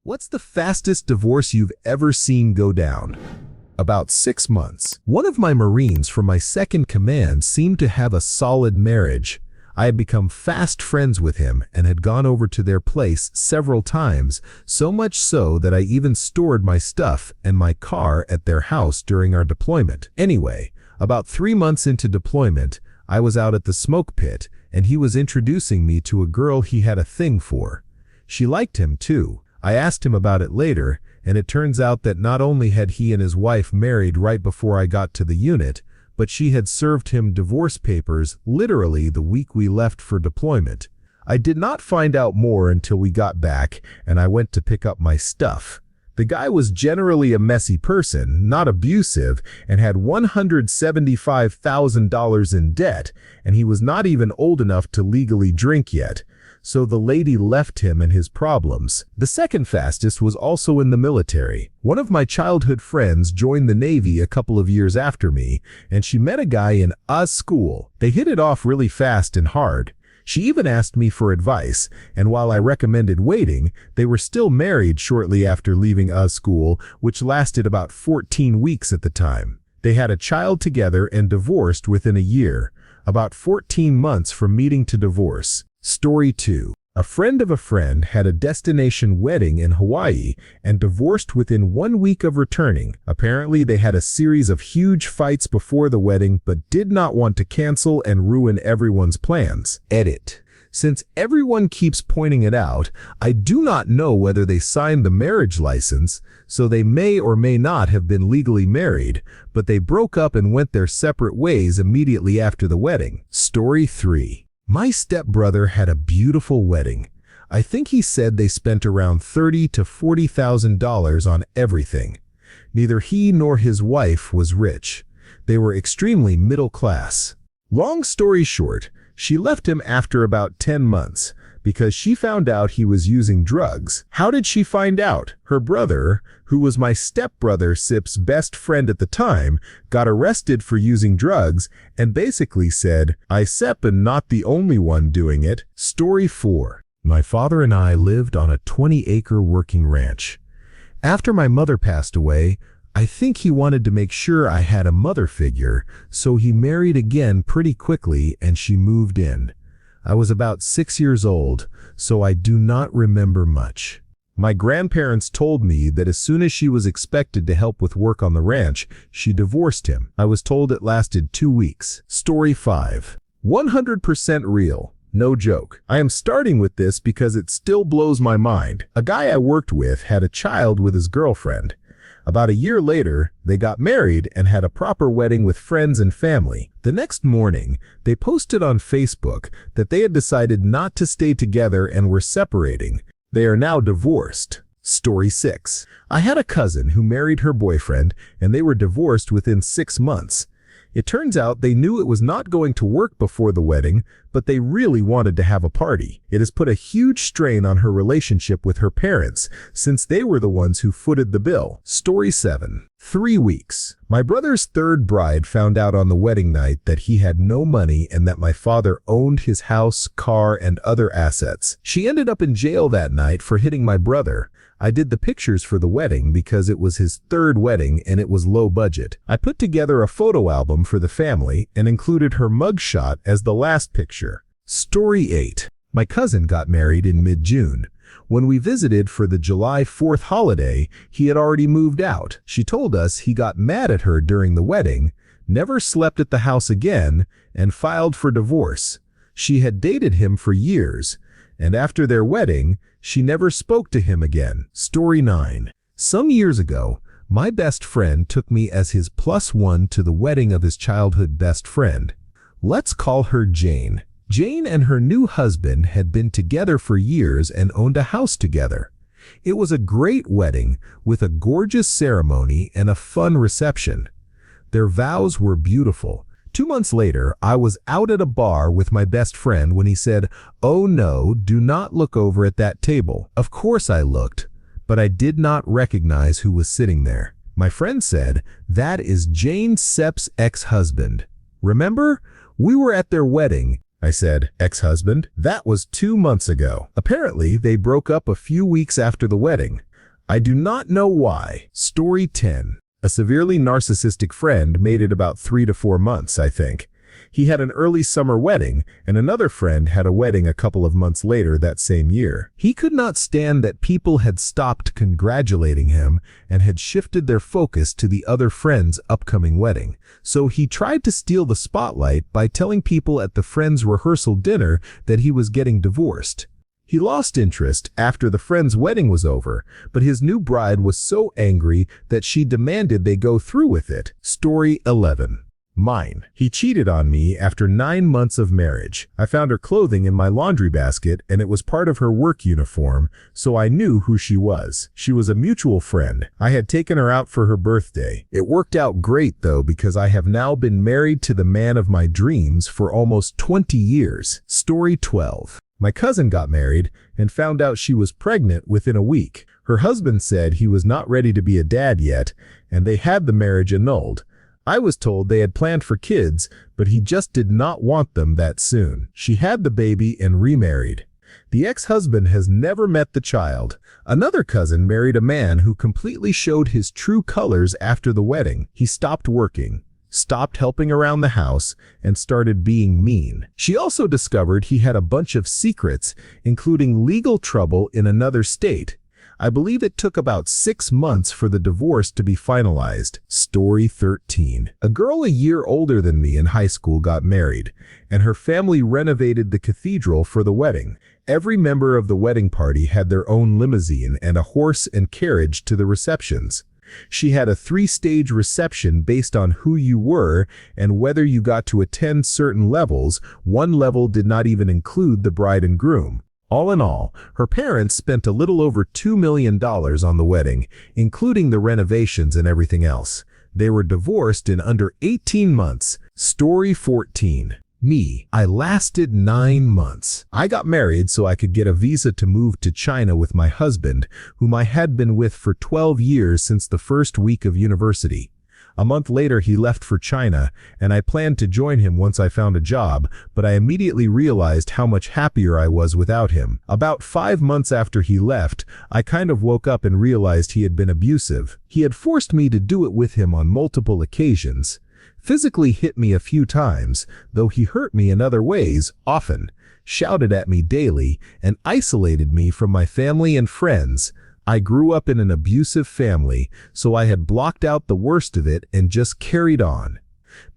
What's the fastest divorce you've ever seen go down? About 6 months. One of my Marines from my second command seemed to have a solid marriage. I had become fast friends with him and had gone over to their place several times, so much so that I even stored my stuff and my car at their house during our deployment. Anyway, about 3 months into deployment, I was out at the smoke pit and he was introducing me to a girl he had a thing for. She liked him too. I asked him about it later, and it turns out that not only had he and his wife married right before I got to the unit, but she had served him divorce papers literally the week we left for deployment. I did not find out more until we got back and I went to pick up my stuff. The guy was generally a messy person, not abusive, and had $175,000 in debt, and he was not even old enough to legally drink yet. So the lady left him and his problems. The second fastest was also in the military. One of my childhood friends joined the Navy a couple of years after me, and she met a guy in school. They hit it off really fast and hard. She even asked me for advice, and while I recommended waiting, they were still married shortly after leaving school, which lasted about 14 weeks at the time. They had a child together and divorced within a year, about 14 months from meeting to divorce. Story 2. A friend of a friend had a destination wedding in Hawaii and divorced within 1 week of returning. Apparently, they had a series of huge fights before the wedding but did not want to cancel and ruin everyone's plans. Edit. Since everyone keeps pointing it out, I do not know whether they signed the marriage license, so they may or may not have been legally married, but they broke up and went their separate ways immediately after the wedding. Story 3. My stepbrother had a beautiful wedding. I think he said they spent around $30,000 to $40,000 on everything. Neither he nor his wife was rich. They were extremely middle class. Long story short, she left him after about 10 months because she found out he was using drugs. How did she find out? Her brother, who was my stepbrother Sip's best friend at the time, got arrested for using drugs and basically said, "I Sip am not the only one doing it." Story 4. My father and I lived on a 20-acre working ranch. After my mother passed away, I think he wanted to make sure I had a mother figure, so he married again pretty quickly and she moved in. I was about 6 years old, so I do not remember much. My grandparents told me that as soon as she was expected to help with work on the ranch, she divorced him. I was told it lasted 2 weeks. Story 5. 100% real. No joke. I am starting with this because it still blows my mind. A guy I worked with had a child with his girlfriend. About a year later, they got married and had a proper wedding with friends and family. The next morning, they posted on Facebook that they had decided not to stay together and were separating. They are now divorced. Story 6. I had a cousin who married her boyfriend and they were divorced within 6 months. It turns out they knew it was not going to work before the wedding, but they really wanted to have a party. It has put a huge strain on her relationship with her parents, since they were the ones who footed the bill. Story 7. 3 weeks. My brother's third bride found out on the wedding night that he had no money and that my father owned his house, car, and other assets. She ended up in jail that night for hitting my brother. I did the pictures for the wedding because it was his third wedding and it was low budget. I put together a photo album for the family and included her mugshot as the last picture. Story 8. My cousin got married in mid-June. When we visited for the July 4th holiday, he had already moved out. She told us he got mad at her during the wedding, never slept at the house again, and filed for divorce. She had dated him for years, and after their wedding, she never spoke to him again. Story 9. Some years ago, my best friend took me as his +1 to the wedding of his childhood best friend. Let's call her Jane. Jane and her new husband had been together for years and owned a house together. It was a great wedding with a gorgeous ceremony and a fun reception. Their vows were beautiful. 2 months later, I was out at a bar with my best friend when he said, "Oh no, do not look over at that table." Of course I looked, but I did not recognize who was sitting there. My friend said, "That is Jane Sepp's ex-husband. Remember? We were at their wedding." I said, "Ex-husband? That was 2 months ago." Apparently, they broke up a few weeks after the wedding. I do not know why. Story 10. A severely narcissistic friend made it about 3 to 4 months, I think. He had an early summer wedding, and another friend had a wedding a couple of months later that same year. He could not stand that people had stopped congratulating him and had shifted their focus to the other friend's upcoming wedding. So he tried to steal the spotlight by telling people at the friend's rehearsal dinner that he was getting divorced. He lost interest after the friend's wedding was over, but his new bride was so angry that she demanded they go through with it. Story 11. Mine. He cheated on me after 9 months of marriage. I found her clothing in my laundry basket, and it was part of her work uniform, so I knew who she was. She was a mutual friend. I had taken her out for her birthday. It worked out great, though, because I have now been married to the man of my dreams for almost 20 years. Story 12. My cousin got married and found out she was pregnant within a week. Her husband said he was not ready to be a dad yet, and they had the marriage annulled. I was told they had planned for kids, but he just did not want them that soon. She had the baby and remarried. The ex-husband has never met the child. Another cousin married a man who completely showed his true colors after the wedding. He stopped working, stopped helping around the house, and started being mean. She also discovered he had a bunch of secrets, including legal trouble in another state. I believe it took about 6 months for the divorce to be finalized. Story 13. A girl a year older than me in high school got married, and her family renovated the cathedral for the wedding. Every member of the wedding party had their own limousine and a horse and carriage to the receptions. She had a 3-stage reception based on who you were and whether you got to attend certain levels. One level did not even include the bride and groom. All in all, her parents spent a little over $2 million on the wedding, including the renovations and everything else. They were divorced in under 18 months. Story 14. Me. I lasted 9 months. I got married so I could get a visa to move to China with my husband, whom I had been with for 12 years since the first week of university. A month later, he left for China, and I planned to join him once I found a job, but I immediately realized how much happier I was without him. About 5 months after he left, I kind of woke up and realized he had been abusive. He had forced me to do it with him on multiple occasions. Physically hit me a few times, though he hurt me in other ways, often, shouted at me daily, and isolated me from my family and friends. I grew up in an abusive family, so I had blocked out the worst of it and just carried on.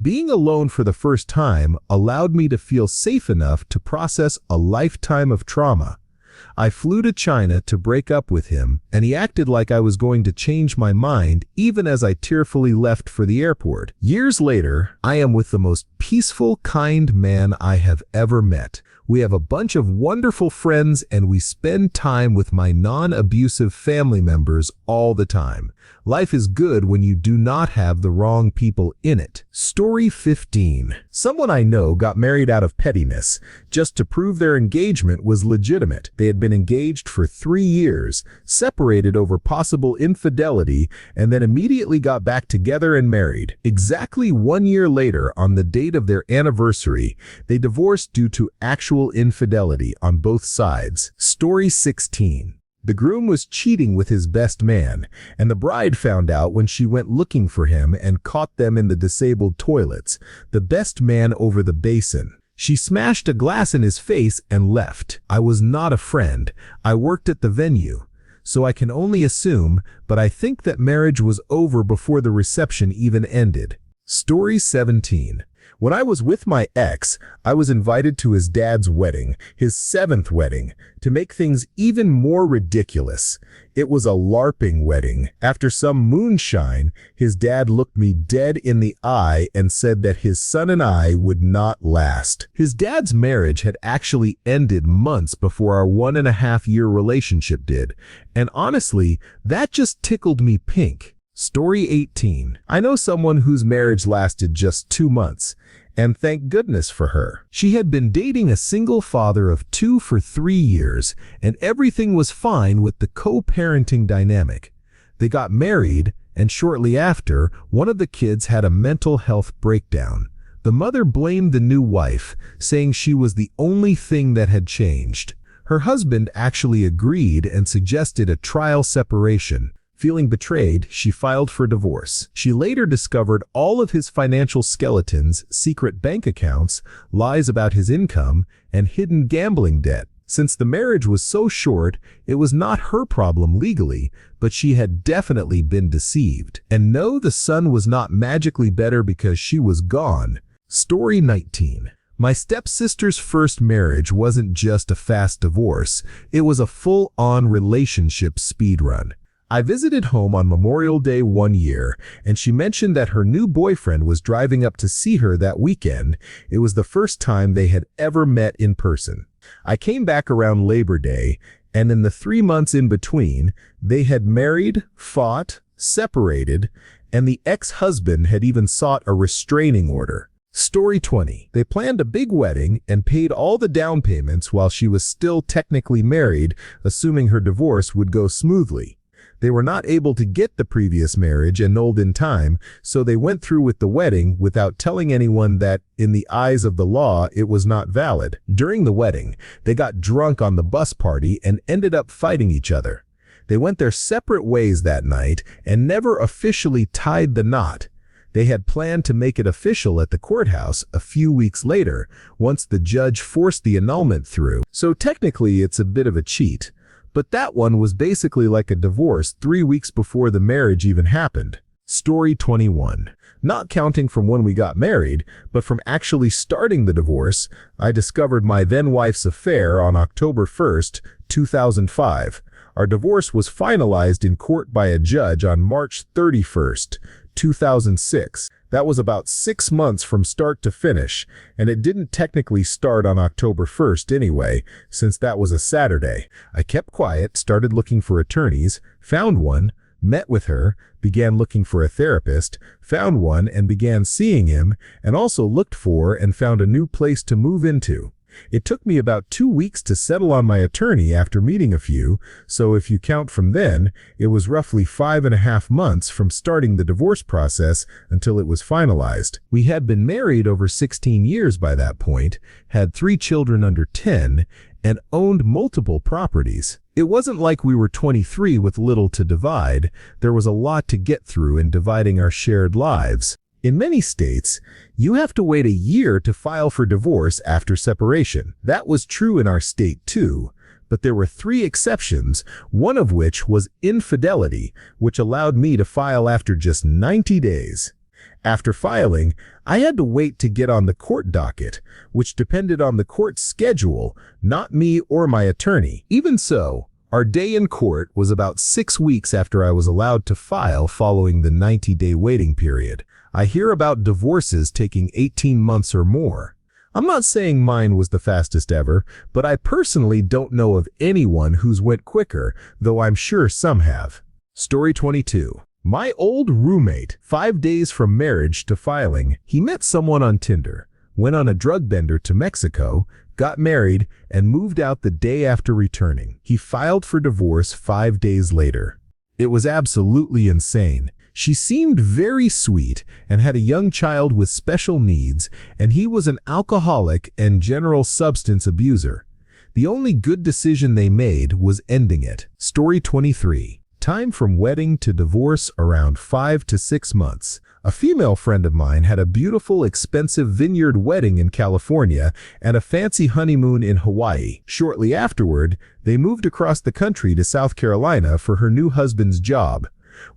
Being alone for the first time allowed me to feel safe enough to process a lifetime of trauma. I flew to China to break up with him, and he acted like I was going to change my mind even as I tearfully left for the airport. Years later, I am with the most peaceful, kind man I have ever met. We have a bunch of wonderful friends, and we spend time with my non-abusive family members all the time. Life is good when you do not have the wrong people in it. Story 15. Someone I know got married out of pettiness, just to prove their engagement was legitimate. They had been engaged for 3 years, separated over possible infidelity, and then immediately got back together and married. Exactly 1 year later, on the date of their anniversary, they divorced due to actual infidelity on both sides. Story 16. The groom was cheating with his best man, and the bride found out when she went looking for him and caught them in the disabled toilets, the best man over the basin. She smashed a glass in his face and left. I was not a friend. I worked at the venue, so I can only assume, but I think that marriage was over before the reception even ended. Story 17. When I was with my ex, I was invited to his dad's wedding, his 7th wedding. To make things even more ridiculous, it was a LARPing wedding. After some moonshine, his dad looked me dead in the eye and said that his son and I would not last. His dad's marriage had actually ended months before our 1.5-year relationship did, and honestly, that just tickled me pink. Story 18. I know someone whose marriage lasted just 2 months, and thank goodness for her. She had been dating a single father of 2 for 3 years, and everything was fine with the co-parenting dynamic. They got married, and shortly after, one of the kids had a mental health breakdown. The mother blamed the new wife, saying she was the only thing that had changed. Her husband actually agreed and suggested a trial separation. Feeling betrayed, she filed for divorce. She later discovered all of his financial skeletons, secret bank accounts, lies about his income, and hidden gambling debt. Since the marriage was so short, it was not her problem legally, but she had definitely been deceived. And no, the son was not magically better because she was gone. Story 19. My stepsister's first marriage wasn't just a fast divorce, it was a full-on relationship speedrun. I visited home on Memorial Day one year, and she mentioned that her new boyfriend was driving up to see her that weekend. It was the first time they had ever met in person. I came back around Labor Day, and in the 3 months in between, they had married, fought, separated, and the ex-husband had even sought a restraining order. Story 20. They planned a big wedding and paid all the down payments while she was still technically married, assuming her divorce would go smoothly. They were not able to get the previous marriage annulled in time, so they went through with the wedding without telling anyone that, in the eyes of the law, it was not valid. During the wedding, they got drunk on the bus party and ended up fighting each other. They went their separate ways that night and never officially tied the knot. They had planned to make it official at the courthouse a few weeks later, once the judge forced the annulment through. So technically it's a bit of a cheat. But that one was basically like a divorce 3 weeks before the marriage even happened. Story 21. Not counting from when we got married, but from actually starting the divorce, I discovered my then-wife's affair on October 1st, 2005. Our divorce was finalized in court by a judge on March 31st, 2006. That was about 6 months from start to finish, and it didn't technically start on October 1st anyway, since that was a Saturday. I kept quiet, started looking for attorneys, found one, met with her, began looking for a therapist, found one and began seeing him, and also looked for and found a new place to move into. It took me about 2 weeks to settle on my attorney after meeting a few, so if you count from then, it was roughly 5.5 months from starting the divorce process until it was finalized. We had been married over 16 years by that point, had 3 children under 10, and owned multiple properties. It wasn't like we were 23 with little to divide. There was a lot to get through in dividing our shared lives. In many states, you have to wait a year to file for divorce after separation. That was true in our state too, but there were 3 exceptions, one of which was infidelity, which allowed me to file after just 90 days. After filing, I had to wait to get on the court docket, which depended on the court's schedule, not me or my attorney. Even so, our day in court was about 6 weeks after I was allowed to file following the 90-day waiting period. I hear about divorces taking 18 months or more. I'm not saying mine was the fastest ever, but I personally don't know of anyone who's went quicker, though I'm sure some have. Story 22. My old roommate, 5 days from marriage to filing, he met someone on Tinder, went on a drug bender to Mexico, got married, and moved out the day after returning. He filed for divorce 5 days later. It was absolutely insane. She seemed very sweet and had a young child with special needs, and he was an alcoholic and general substance abuser. The only good decision they made was ending it. Story 23. Time from wedding to divorce around 5 to 6 months. A female friend of mine had a beautiful, expensive vineyard wedding in California and a fancy honeymoon in Hawaii. Shortly afterward, they moved across the country to South Carolina for her new husband's job.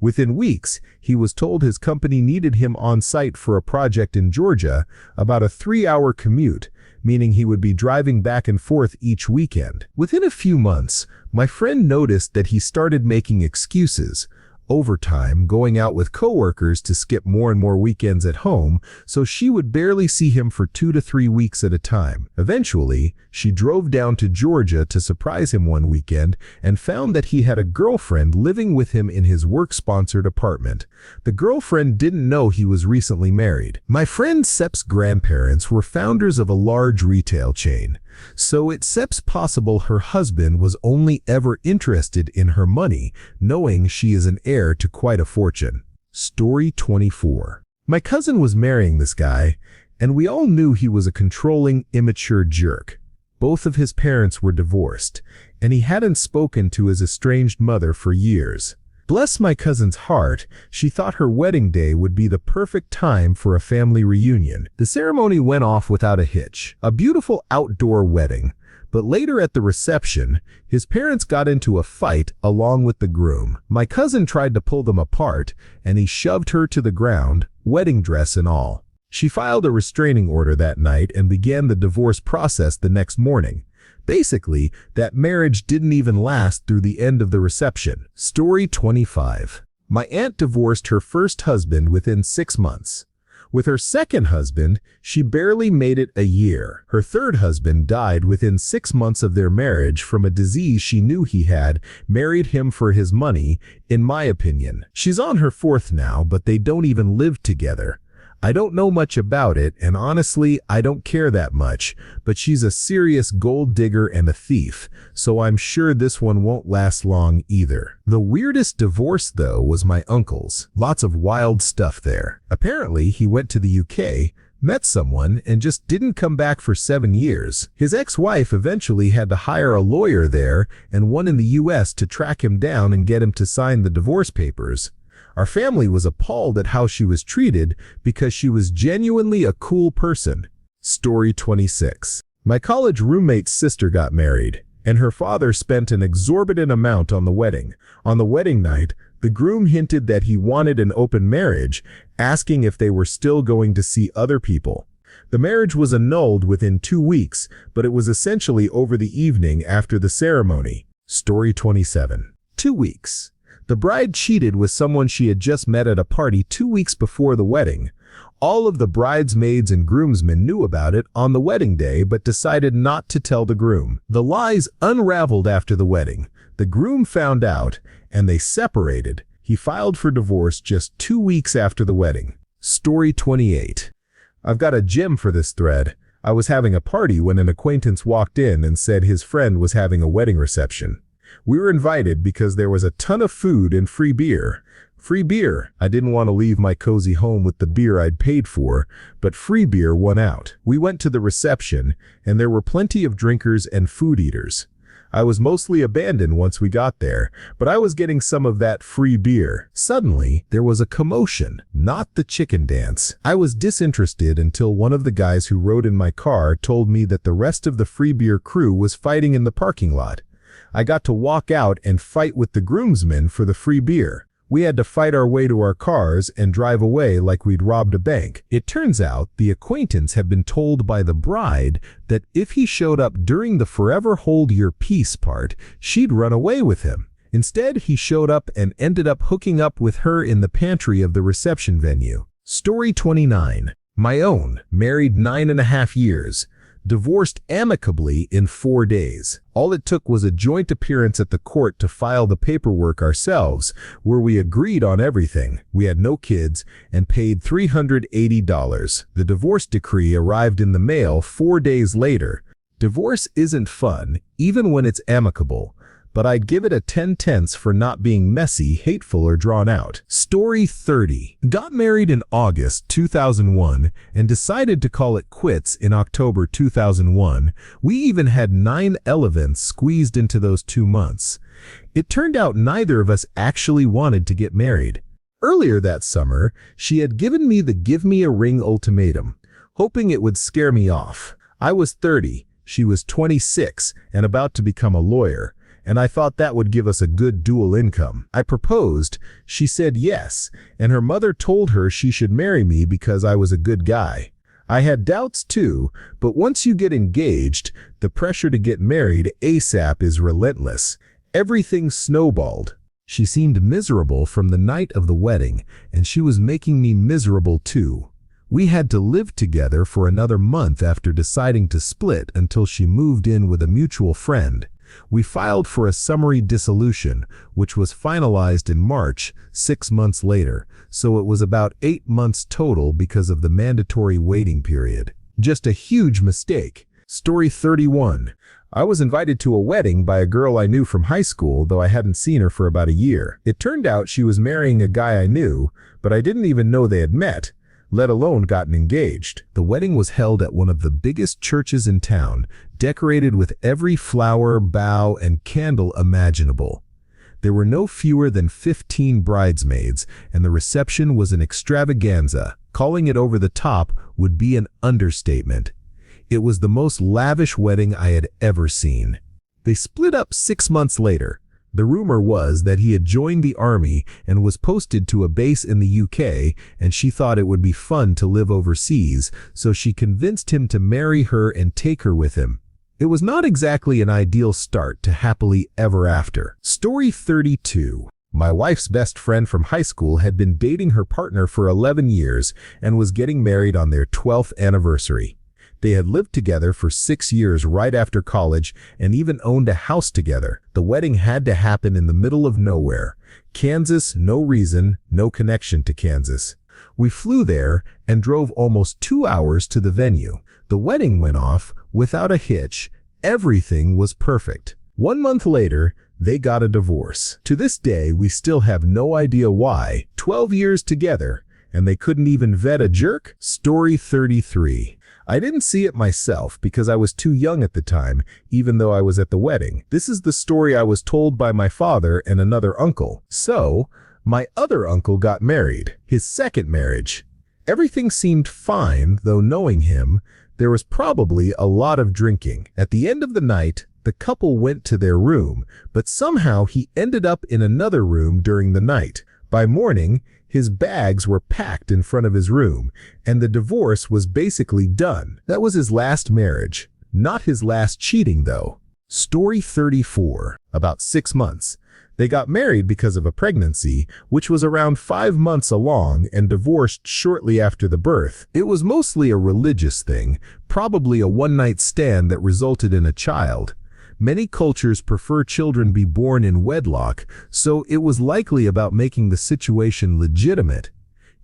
Within weeks, he was told his company needed him on site for a project in Georgia, about a 3-hour commute, meaning he would be driving back and forth each weekend. Within a few months, my friend noticed that he started making excuses, overtime, going out with coworkers to skip more and more weekends at home, so she would barely see him for 2 to 3 weeks at a time. Eventually, she drove down to Georgia to surprise him one weekend and found that he had a girlfriend living with him in his work-sponsored apartment. The girlfriend didn't know he was recently married. My friend Sep's grandparents were founders of a large retail chain, so it's possible her husband was only ever interested in her money, knowing she is an heir to quite a fortune. Story 24. My cousin was marrying this guy, and we all knew he was a controlling, immature jerk. Both of his parents were divorced, and he hadn't spoken to his estranged mother for years. Bless my cousin's heart, she thought her wedding day would be the perfect time for a family reunion. The ceremony went off without a hitch, a beautiful outdoor wedding. But later at the reception, his parents got into a fight along with the groom. My cousin tried to pull them apart, and he shoved her to the ground, wedding dress and all. She filed a restraining order that night and began the divorce process the next morning. Basically, that marriage didn't even last through the end of the reception. Story 25. My aunt divorced her first husband within 6 months. With her second husband, she barely made it a year. Her third husband died within 6 months of their marriage from a disease she knew he had, married him for his money, in my opinion. She's on her fourth now, but they don't even live together. I don't know much about it, and honestly, I don't care that much, but she's a serious gold digger and a thief, so I'm sure this one won't last long either. The weirdest divorce, though, was my uncle's. Lots of wild stuff there. Apparently, he went to the UK, met someone, and just didn't come back for 7 years. His ex-wife eventually had to hire a lawyer there and one in the US to track him down and get him to sign the divorce papers. Our family was appalled at how she was treated because she was genuinely a cool person. Story 26. My college roommate's sister got married, and her father spent an exorbitant amount on the wedding. On the wedding night, the groom hinted that he wanted an open marriage, asking if they were still going to see other people. The marriage was annulled within 2 weeks, but it was essentially over the evening after the ceremony. Story 27. 2 weeks. The bride cheated with someone she had just met at a party 2 weeks before the wedding. All of the bridesmaids and groomsmen knew about it on the wedding day but decided not to tell the groom. The lies unraveled after the wedding. The groom found out, and they separated. He filed for divorce just 2 weeks after the wedding. Story 28. I've got a gem for this thread. I was having a party when an acquaintance walked in and said his friend was having a wedding reception. We were invited because there was a ton of food and free beer. Free beer. I didn't want to leave my cozy home with the beer I'd paid for, but free beer won out. We went to the reception, and there were plenty of drinkers and food eaters. I was mostly abandoned once we got there, but I was getting some of that free beer. Suddenly, there was a commotion, not the chicken dance. I was disinterested until one of the guys who rode in my car told me that the rest of the free beer crew was fighting in the parking lot. I got to walk out and fight with the groomsmen for the free beer. We had to fight our way to our cars and drive away like we'd robbed a bank. It turns out the acquaintance had been told by the bride that if he showed up during the forever hold your peace part, she'd run away with him. Instead, he showed up and ended up hooking up with her in the pantry of the reception venue. Story 29. My own, married 9.5 years. Divorced amicably in 4 days. All it took was a joint appearance at the court to file the paperwork ourselves, where we agreed on everything. We had no kids and paid $380. The divorce decree arrived in the mail 4 days later. Divorce isn't fun, even when it's amicable, but I'd give it a 10/10 for not being messy, hateful, or drawn out. Story 30. Got married in August 2001 and decided to call it quits in October 2001. We even had 9 events squeezed into those 2 months. It turned out neither of us actually wanted to get married. Earlier that summer, she had given me the give me a ring ultimatum, hoping it would scare me off. I was 30, she was 26 and about to become a lawyer, and I thought that would give us a good dual income. I proposed, she said yes, and her mother told her she should marry me because I was a good guy. I had doubts too, but once you get engaged, the pressure to get married ASAP is relentless. Everything snowballed. She seemed miserable from the night of the wedding, and she was making me miserable too. We had to live together for another month after deciding to split until she moved in with a mutual friend. We filed for a summary dissolution, which was finalized in March, 6 months later, so it was about 8 months total because of the mandatory waiting period. Just a huge mistake. Story 31. I was invited to a wedding by a girl I knew from high school, though I hadn't seen her for about a year. It turned out she was marrying a guy I knew, but I didn't even know they had met. let alone gotten engaged. The wedding was held at one of the biggest churches in town, decorated with every flower, bough, and candle imaginable. There were no fewer than 15 bridesmaids, and the reception was an extravaganza. Calling it over the top would be an understatement. It was the most lavish wedding I had ever seen. They split up 6 months later. The rumor was that he had joined the army and was posted to a base in the UK, and she thought it would be fun to live overseas, so she convinced him to marry her and take her with him. It was not exactly an ideal start to happily ever after. Story 32. My wife's best friend from high school had been dating her partner for 11 years and was getting married on their 12th anniversary. They had lived together for 6 years right after college and even owned a house together. The wedding had to happen in the middle of nowhere. Kansas, no reason, no connection to Kansas. We flew there and drove almost 2 hours to the venue. The wedding went off without a hitch. Everything was perfect. 1 month later, they got a divorce. To this day, we still have no idea why. 12 years together, and they couldn't even vet a jerk? Story 33. I didn't see it myself because I was too young at the time, even though I was at the wedding. This is the story I was told by my father and another uncle. So, my other uncle got married, his second marriage. Everything seemed fine, though knowing him, there was probably a lot of drinking. At the end of the night, the couple went to their room, but somehow he ended up in another room during the night. By morning, his bags were packed in front of his room, and the divorce was basically done. That was his last marriage. Not his last cheating, though. Story 34. About 6 months. They got married because of a pregnancy, which was around 5 months along, and divorced shortly after the birth. It was mostly a religious thing, probably a one-night stand that resulted in a child. Many cultures prefer children be born in wedlock, so it was likely about making the situation legitimate.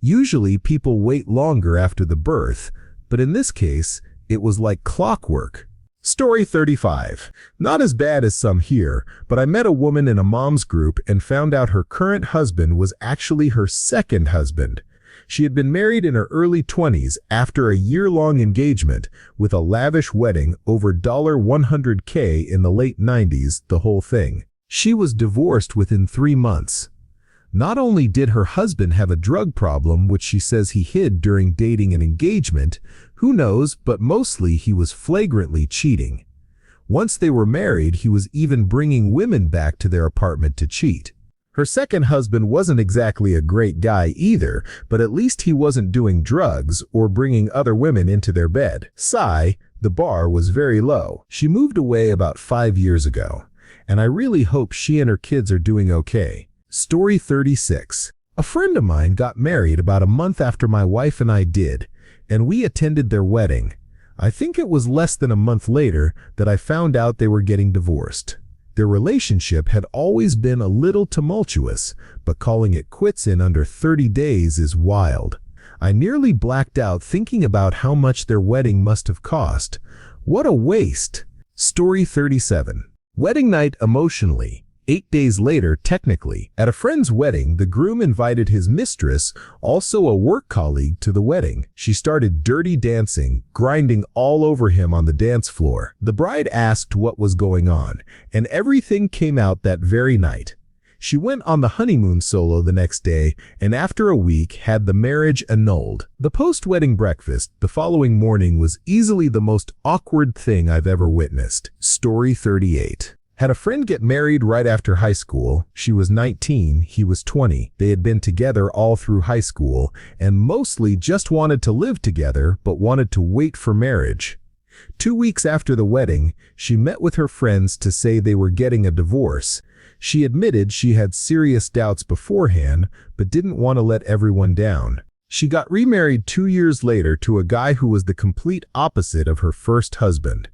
Usually people wait longer after the birth, but in this case, it was like clockwork. Story 35. Not as bad as some here, but I met a woman in a mom's group and found out her current husband was actually her second husband. She had been married in her early 20s after a year-long engagement with a lavish wedding over $100K in the late 90s, the whole thing. She was divorced within 3 months. Not only did her husband have a drug problem, which she says he hid during dating and engagement, who knows, but mostly he was flagrantly cheating. Once they were married, he was even bringing women back to their apartment to cheat. Her second husband wasn't exactly a great guy either, but at least he wasn't doing drugs or bringing other women into their bed. Sigh, the bar was very low. She moved away about 5 years ago, and I really hope she and her kids are doing okay. Story 36. A friend of mine got married about a month after my wife and I did, and we attended their wedding. I think it was less than a month later that I found out they were getting divorced. Their relationship had always been a little tumultuous, but calling it quits in under 30 days is wild. I nearly blacked out thinking about how much their wedding must have cost. What a waste! Story 37. Wedding night emotionally. 8 days later, technically, at a friend's wedding, the groom invited his mistress, also a work colleague, to the wedding. She started dirty dancing, grinding all over him on the dance floor. The bride asked what was going on, and everything came out that very night. She went on the honeymoon solo the next day, and after a week had the marriage annulled. The post-wedding breakfast the following morning was easily the most awkward thing I've ever witnessed. Story 38. Had a friend get married right after high school. She was 19, he was 20. They had been together all through high school and mostly just wanted to live together but wanted to wait for marriage. 2 weeks after the wedding, she met with her friends to say they were getting a divorce. She admitted she had serious doubts beforehand but didn't want to let everyone down. She got remarried 2 years later to a guy who was the complete opposite of her first husband.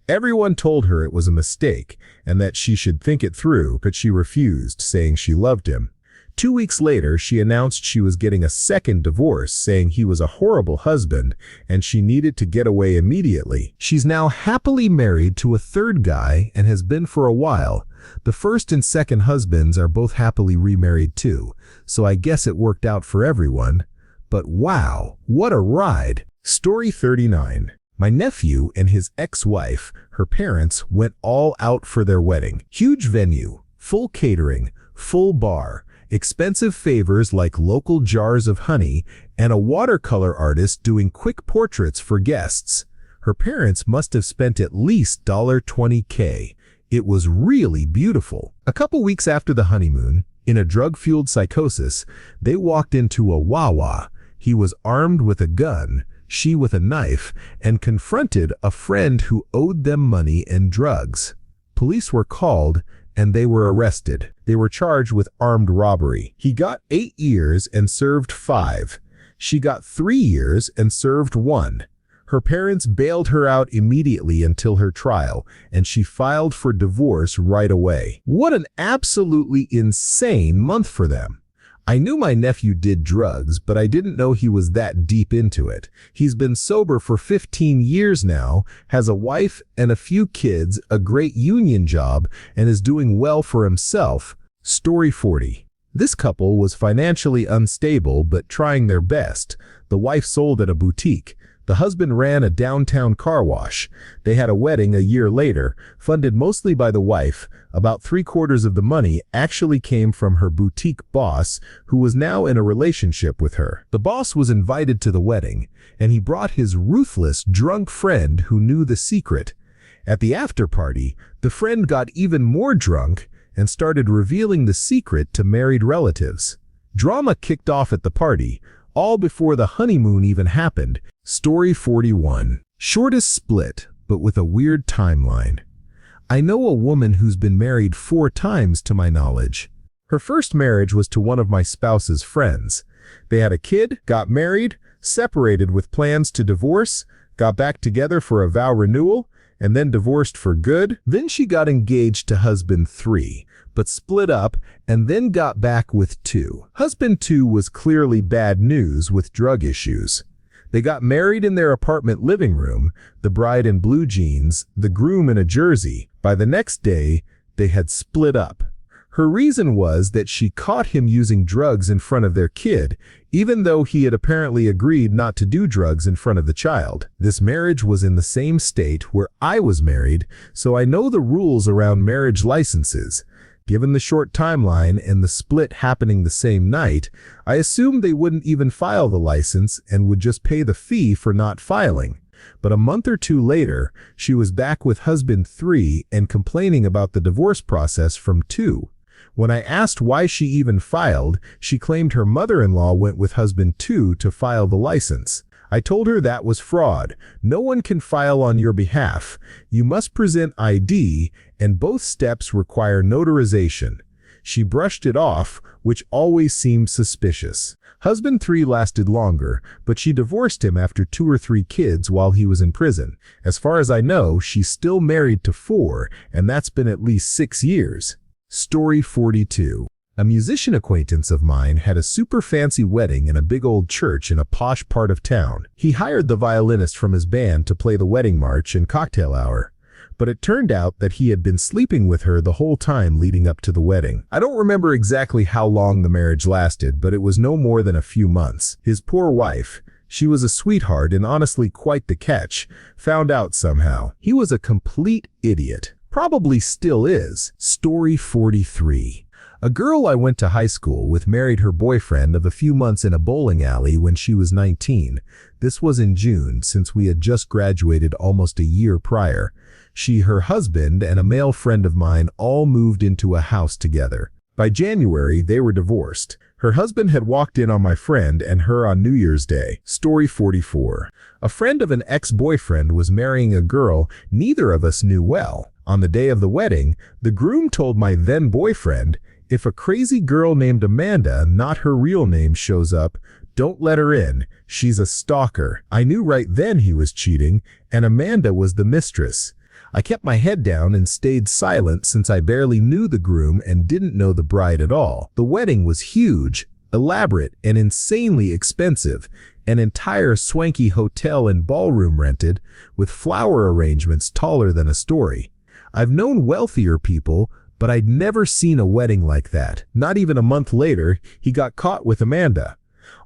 Everyone told her it was a mistake and that she should think it through, but she refused, saying she loved him. 2 weeks later, she announced she was getting a second divorce, saying he was a horrible husband and she needed to get away immediately. She's now happily married to a third guy and has been for a while. The first and second husbands are both happily remarried too, so I guess it worked out for everyone. but wow, what a ride. Story 39. My nephew and his ex-wife, her parents, went all out for their wedding. Huge venue, full catering, full bar, expensive favors like local jars of honey, and a watercolor artist doing quick portraits for guests. Her parents must have spent at least $20K. It was really beautiful. A couple weeks after the honeymoon, in a drug-fueled psychosis, they walked into a Wawa. He was armed with a gun, she with a knife, and confronted a friend who owed them money and drugs. Police were called, and they were arrested. They were charged with armed robbery. He got 8 years and served 5. She got 3 years and served 1. Her parents bailed her out immediately until her trial, and she filed for divorce right away. What an absolutely insane month for them. I knew my nephew did drugs, but I didn't know he was that deep into it. He's been sober for 15 years now, has a wife and a few kids, a great union job, and is doing well for himself. Story 40. This couple was financially unstable but trying their best. The wife sold at a boutique. The husband ran a downtown car wash. They had a wedding a year later, funded mostly by the wife. About 3/4 of the money actually came from her boutique boss, who was now in a relationship with her. The boss was invited to the wedding, and he brought his ruthless, drunk friend who knew the secret. At the after party, the friend got even more drunk and started revealing the secret to married relatives. Drama kicked off at the party, all before the honeymoon even happened. Story 41. Shortest split, but with a weird timeline. I know a woman who's been married 4 times to my knowledge. Her first marriage was to one of my spouse's friends. They had a kid, got married, separated with plans to divorce, got back together for a vow renewal, and then divorced for good. Then she got engaged to husband 3, but split up and then got back with 2. Husband 2 was clearly bad news with drug issues. They got married in their apartment living room, the bride in blue jeans, the groom in a jersey. By the next day, they had split up. Her reason was that she caught him using drugs in front of their kid, even though he had apparently agreed not to do drugs in front of the child. This marriage was in the same state where I was married, so I know the rules around marriage licenses. Given the short timeline and the split happening the same night, I assumed they wouldn't even file the license and would just pay the fee for not filing. But a month or 2 later, she was back with husband 3 and complaining about the divorce process from 2. When I asked why she even filed, she claimed her mother-in-law went with husband 2 to file the license. I told her that was fraud. No one can file on your behalf. You must present ID, and both steps require notarization. She brushed it off, which always seemed suspicious. Husband 3 lasted longer, but she divorced him after 2 or 3 kids while he was in prison. As far as I know, she's still married to 4, and that's been at least 6 years. Story 42. A musician acquaintance of mine had a super fancy wedding in a big old church in a posh part of town. He hired the violinist from his band to play the wedding march and cocktail hour. But it turned out that he had been sleeping with her the whole time leading up to the wedding. I don't remember exactly how long the marriage lasted, but it was no more than a few months. His poor wife, she was a sweetheart and honestly quite the catch, found out somehow. He was a complete idiot. Probably still is. Story 43. A girl I went to high school with married her boyfriend of a few months in a bowling alley when she was 19. This was in June, since we had just graduated almost a year prior. She, her husband, and a male friend of mine all moved into a house together. By January, they were divorced. Her husband had walked in on my friend and her on New Year's Day. Story 44. A friend of an ex-boyfriend was marrying a girl neither of us knew well. On the day of the wedding, the groom told my then-boyfriend, "If a crazy girl named Amanda, not her real name, shows up, don't let her in. She's a stalker." I knew right then he was cheating, and Amanda was the mistress. I kept my head down and stayed silent since I barely knew the groom and didn't know the bride at all. The wedding was huge, elaborate, and insanely expensive. An entire swanky hotel and ballroom rented, with flower arrangements taller than a story. I've known wealthier people, but I'd never seen a wedding like that. Not even a month later, he got caught with Amanda.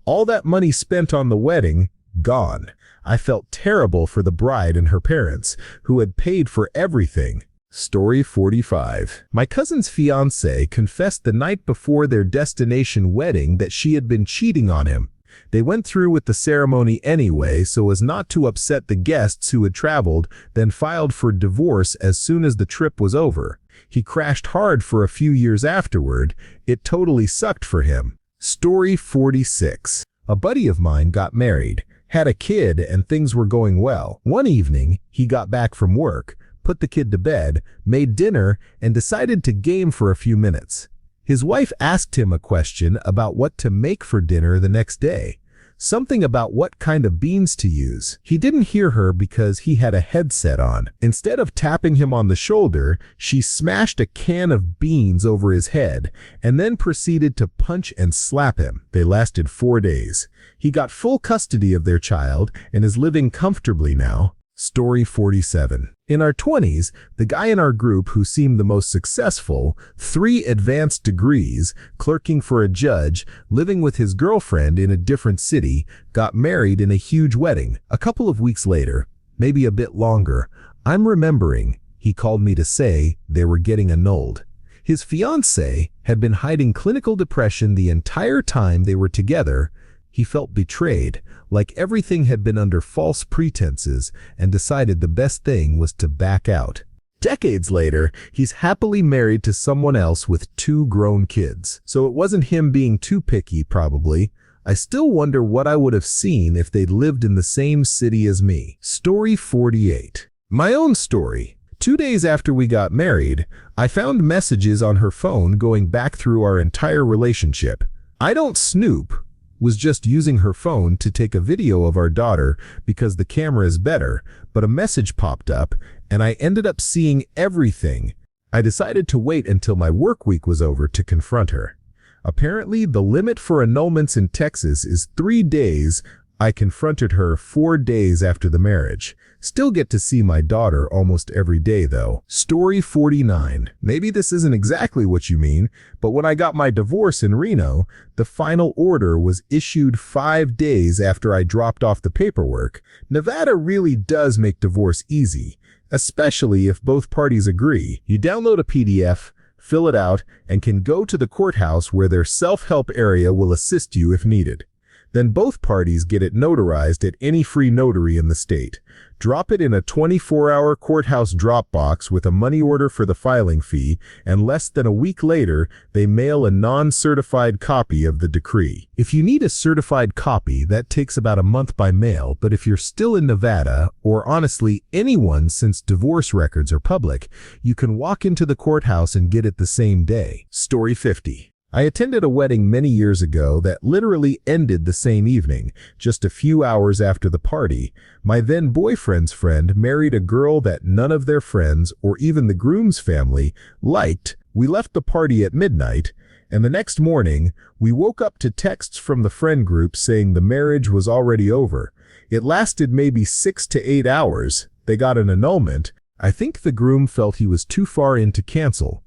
All that money spent on the wedding, gone. I felt terrible for the bride and her parents, who had paid for everything. Story 45. My cousin's fiancée confessed the night before their destination wedding that she had been cheating on him. They went through with the ceremony anyway so as not to upset the guests who had traveled, then filed for divorce as soon as the trip was over. He crashed hard for a few years afterward. It totally sucked for him. Story 46. A buddy of mine got married, had a kid, and things were going well. One evening, he got back from work, put the kid to bed, made dinner, and decided to game for a few minutes. His wife asked him a question about what to make for dinner the next day. Something about what kind of beans to use. He didn't hear her because he had a headset on. Instead of tapping him on the shoulder, she smashed a can of beans over his head and then proceeded to punch and slap him. They lasted 4 days. He got full custody of their child and is living comfortably now. Story 47. In our 20s, the guy in our group who seemed the most successful, 3 advanced degrees, clerking for a judge, living with his girlfriend in a different city, got married in a huge wedding. A couple of weeks later, maybe a bit longer, I'm remembering, he called me to say they were getting annulled. His fiancée had been hiding clinical depression the entire time they were together. He felt betrayed, like everything had been under false pretenses, and decided the best thing was to back out. Decades later, he's happily married to someone else with 2 grown kids. So it wasn't him being too picky, probably. I still wonder what I would have seen if they'd lived in the same city as me. Story 48. My own story. 2 days after we got married, I found messages on her phone going back through our entire relationship. I don't snoop. Was just using her phone to take a video of our daughter because the camera is better, but a message popped up and I ended up seeing everything. I decided to wait until my work week was over to confront her. Apparently, the limit for annulments in Texas is 3 days. I confronted her 4 days after the marriage. Still get to see my daughter almost every day though. Story 49. Maybe this isn't exactly what you mean, but when I got my divorce in Reno, the final order was issued 5 days after I dropped off the paperwork. Nevada really does make divorce easy, especially if both parties agree. You download a PDF, fill it out, and can go to the courthouse where their self-help area will assist you if needed. Then both parties get it notarized at any free notary in the state. Drop it in a 24-hour courthouse drop box with a money order for the filing fee, and less than a week later, they mail a non-certified copy of the decree. If you need a certified copy, that takes about a month by mail, but if you're still in Nevada, or honestly anyone since divorce records are public, you can walk into the courthouse and get it the same day. Story 50. I attended a wedding many years ago that literally ended the same evening. Just a few hours after the party, my then boyfriend's friend married a girl that none of their friends or even the groom's family liked. We left the party at midnight, and the next morning, we woke up to texts from the friend group saying the marriage was already over. It lasted maybe 6 to 8 hours. They got an annulment. I think the groom felt he was too far in to cancel,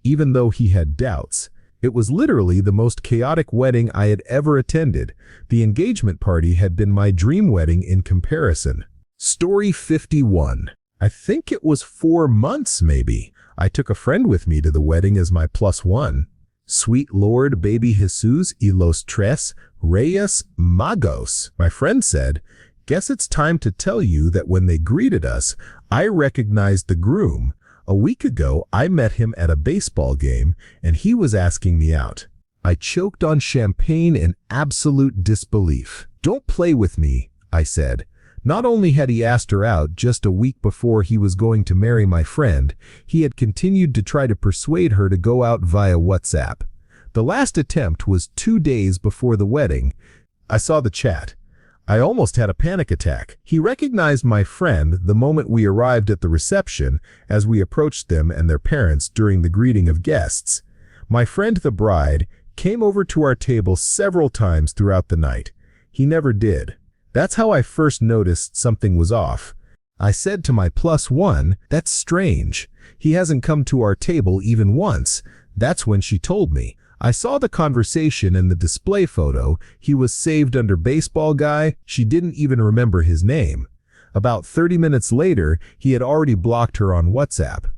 even though he had doubts. It was literally the most chaotic wedding I had ever attended. The engagement party had been my dream wedding in comparison. Story 51. I think it was 4 months maybe. I took a friend with me to the wedding as my +1. Sweet Lord baby Jesus y los tres Reyes Magos. My friend said, guess it's time to tell you that when they greeted us, I recognized the groom. A week ago, I met him at a baseball game, and he was asking me out. I choked on champagne in absolute disbelief. Don't play with me, I said. Not only had he asked her out just a week before he was going to marry my friend, he had continued to try to persuade her to go out via WhatsApp. The last attempt was 2 days before the wedding. I saw the chat. I almost had a panic attack. He recognized my friend the moment we arrived at the reception as we approached them and their parents during the greeting of guests. My friend, the bride, came over to our table several times throughout the night. He never did. That's how I first noticed something was off. I said to my +1, that's strange. He hasn't come to our table even once. That's when she told me. I saw the conversation in the display photo. He was saved under baseball guy. She didn't even remember his name. About 30 minutes later, he had already blocked her on WhatsApp.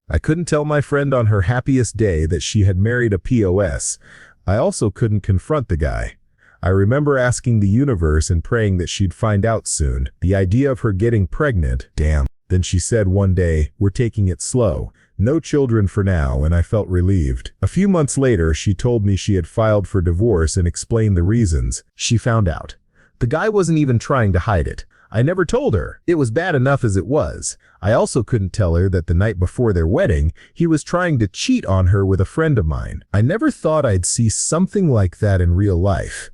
I couldn't tell my friend on her happiest day that she had married a POS. I also couldn't confront the guy. I remember asking the universe and praying that she'd find out soon. The idea of her getting pregnant, damn. Then she said one day, "We're taking it slow. No children for now," and I felt relieved. A few months later, she told me she had filed for divorce and explained the reasons. She found out. The guy wasn't even trying to hide it. I never told her. It was bad enough as it was. I also couldn't tell her that the night before their wedding, he was trying to cheat on her with a friend of mine. I never thought I'd see something like that in real life.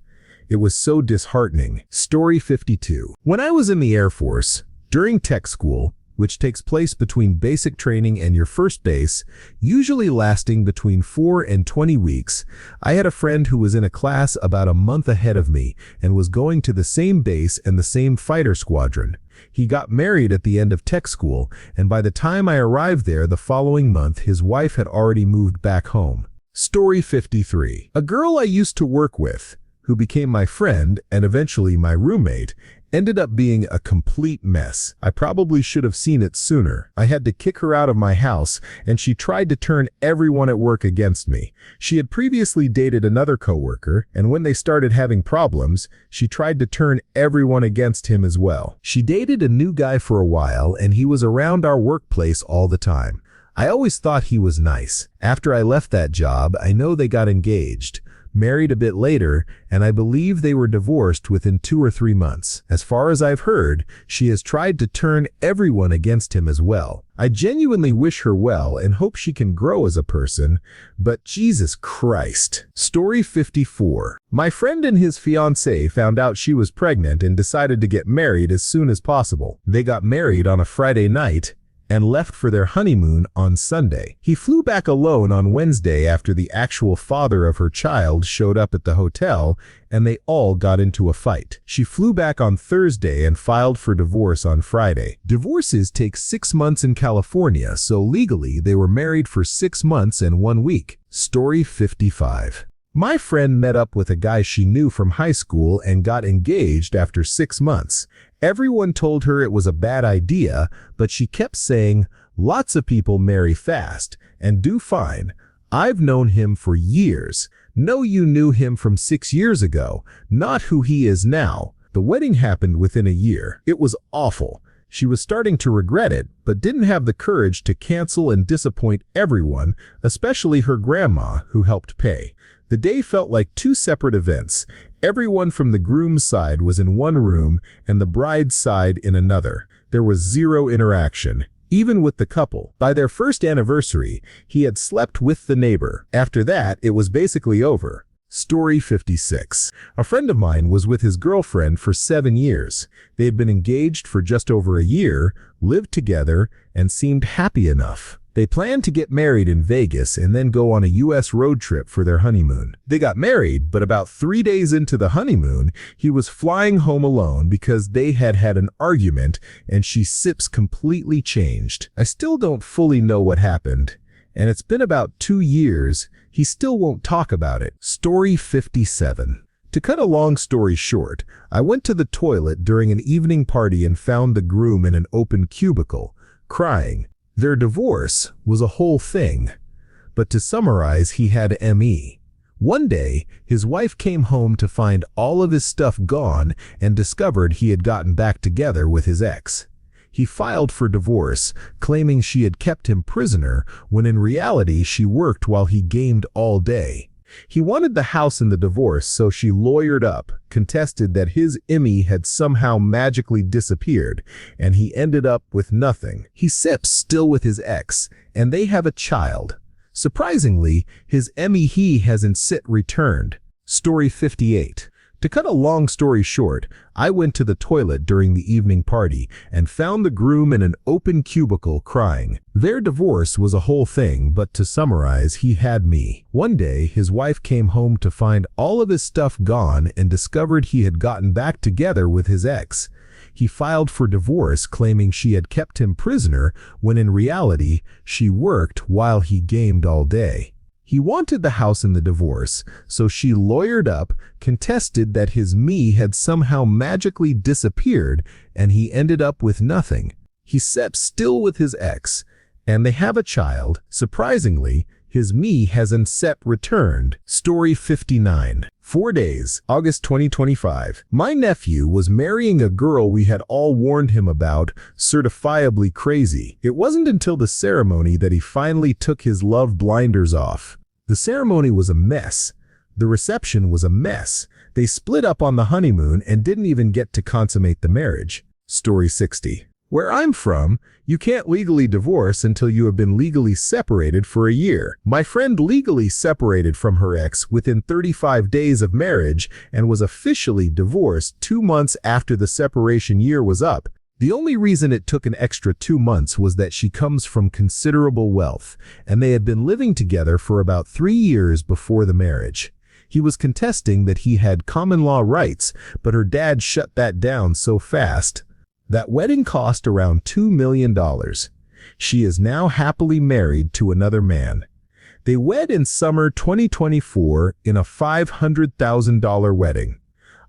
It was so disheartening. Story 52. When I was in the Air Force, during tech school, which takes place between basic training and your first base, usually lasting between 4 and 20 weeks, I had a friend who was in a class about a month ahead of me and was going to the same base and the same fighter squadron. He got married at the end of tech school, and by the time I arrived there the following month, his wife had already moved back home. Story 53. A girl I used to work with, who became my friend and eventually my roommate, ended up being a complete mess. I probably should have seen it sooner. I had to kick her out of my house, and she tried to turn everyone at work against me. She had previously dated another coworker, and when they started having problems, she tried to turn everyone against him as well. She dated a new guy for a while, and he was around our workplace all the time. I always thought he was nice. After I left that job, I know they got engaged, married a bit later, and I believe they were divorced within 2 or 3 months. As far as I've heard, she has tried to turn everyone against him as well. I genuinely wish her well and hope she can grow as a person, but Jesus Christ. Story 54. My friend and his fiancée found out she was pregnant and decided to get married as soon as possible. They got married on a Friday night and left for their honeymoon on Sunday. He flew back alone on Wednesday after the actual father of her child showed up at the hotel, and they all got into a fight. She flew back on Thursday and filed for divorce on Friday. Divorces take 6 months in California, so legally they were married for 6 months and 1 week. Story 55. My friend met up with a guy she knew from high school and got engaged after 6 months. Everyone told her it was a bad idea, but she kept saying, "Lots of people marry fast and do fine. I've known him for years." No, you knew him from 6 years ago, not who he is now. The wedding happened within a year. It was awful. She was starting to regret it, but didn't have the courage to cancel and disappoint everyone, especially her grandma, who helped pay. The day felt like 2 separate events. Everyone from the groom's side was in one room and the bride's side in another. There was zero interaction, even with the couple. By their first anniversary, he had slept with the neighbor. After that, it was basically over. Story 56. A friend of mine was with his girlfriend for 7 years. They had been engaged for just over a year, lived together, and seemed happy enough. They planned to get married in Vegas and then go on a U.S. road trip for their honeymoon. They got married, but about 3 days into the honeymoon, he was flying home alone because they had had an argument and she sips completely changed. I still don't fully know what happened, and it's been about 2 years. He still won't talk about it. Story 57. To cut a long story short, I went to the toilet during an evening party and found the groom in an open cubicle, crying. Their divorce was a whole thing. But to summarize, he had ME. One day, his wife came home to find all of his stuff gone and discovered he had gotten back together with his ex. He filed for divorce, claiming she had kept him prisoner when in reality she worked while he gamed all day. He wanted the house in the divorce, so she lawyered up, contested that his Emmy had somehow magically disappeared, and he ended up with nothing. He sips still with his ex, and they have a child. Surprisingly, his Emmy he hasn't returned. Story 58. To cut a long story short, I went to the toilet during the evening party and found the groom in an open cubicle crying. Their divorce was a whole thing, but to summarize, he had me. One day, his wife came home to find all of his stuff gone and discovered he had gotten back together with his ex. He filed for divorce, claiming she had kept him prisoner when in reality, she worked while he gamed all day. He wanted the house in the divorce, so she lawyered up, contested that his me had somehow magically disappeared, and he ended up with nothing. He sat still with his ex, and they have a child. Surprisingly, his me hasn't returned. Story 59. 4 days, August 2025. My nephew was marrying a girl we had all warned him about, certifiably crazy. It wasn't until the ceremony that he finally took his love blinders off. The ceremony was a mess. The reception was a mess. They split up on the honeymoon and didn't even get to consummate the marriage. Story 60. Where I'm from, you can't legally divorce until you have been legally separated for a year. My friend legally separated from her ex within 35 days of marriage and was officially divorced 2 months after the separation year was up. The only reason it took an extra 2 months was that she comes from considerable wealth, and they had been living together for about 3 years before the marriage. He was contesting that he had common law rights, but her dad shut that down so fast. That wedding cost around $2 million. She is now happily married to another man. They wed in summer 2024 in a $500,000 wedding.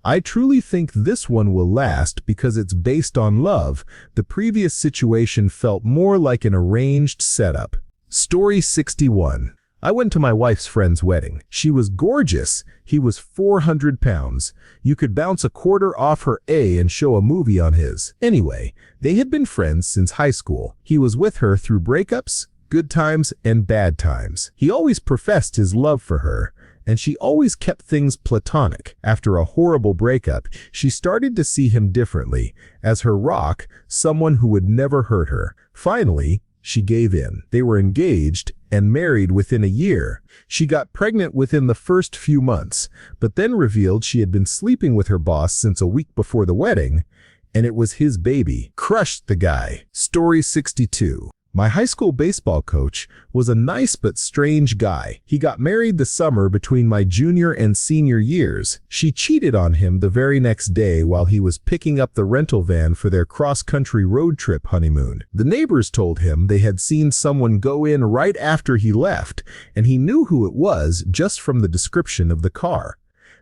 I truly think this one will last because it's based on love. The previous situation felt more like an arranged setup. Story 61. I went to my wife's friend's wedding. She was gorgeous. He was 400 pounds. You could bounce a quarter off her A and show a movie on his. Anyway, they had been friends since high school. He was with her through breakups, good times, and bad times. He always professed his love for her, and she always kept things platonic. After a horrible breakup, she started to see him differently, as her rock, someone who would never hurt her. Finally, she gave in. They were engaged and married within a year. She got pregnant within the first few months, but then revealed she had been sleeping with her boss since a week before the wedding, and it was his baby. Crushed the guy. Story 62. My high school baseball coach was a nice but strange guy. He got married the summer between my junior and senior years. She cheated on him the very next day while he was picking up the rental van for their cross-country road trip honeymoon. The neighbors told him they had seen someone go in right after he left, and he knew who it was just from the description of the car.